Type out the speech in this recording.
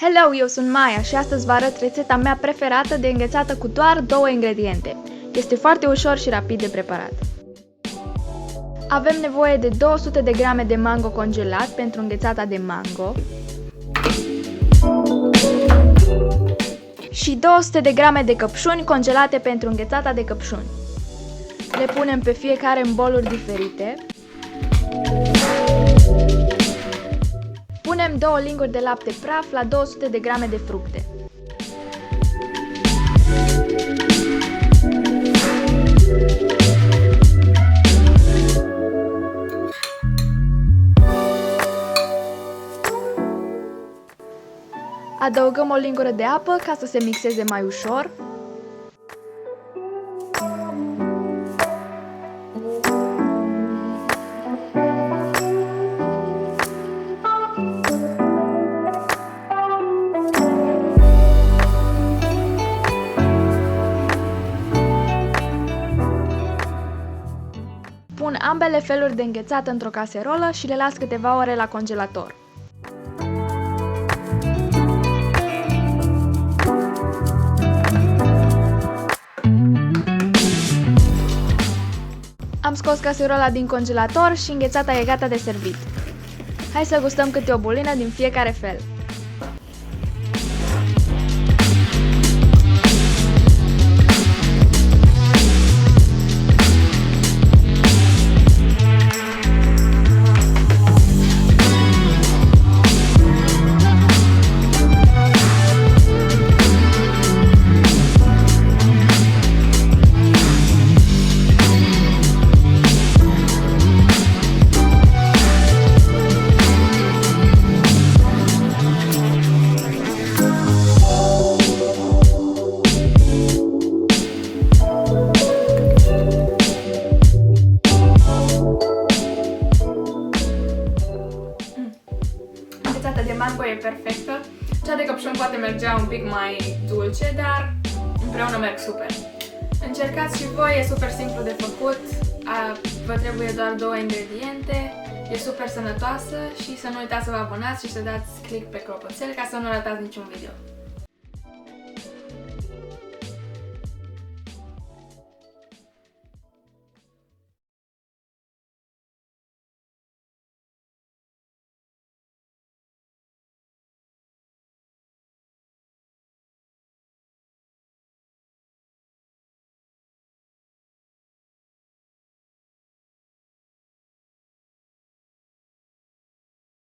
Hello, eu sunt Maia și astăzi vă arăt rețeta mea preferată de înghețată cu doar 2 ingrediente. Este foarte ușor și rapid de preparat. Avem nevoie de 200 de grame de mango congelat pentru înghețata de mango și 200 de grame de căpșuni congelate pentru înghețata de căpșuni. Le punem pe fiecare în boluri diferite. Punem 2 linguri de lapte praf la 200 de grame de fructe. Adăugăm o lingură de apă ca să se mixeze mai ușor. Pun ambele feluri de înghețat într-o caserolă și le las câteva ore la congelator. Am scos caserola din congelator și înghețata e gata de servit. Hai să gustăm câte o bulină din fiecare fel. Înghețata de mango e perfectă. Cea de căpșun poate mergea un pic mai dulce, dar împreună merg super. Încercați și voi, e super simplu de făcut. Vă trebuie doar 2 ingrediente. E super sănătoasă și să nu uitați să vă abonați și să dați click pe clopoțel ca să nu ratați niciun video.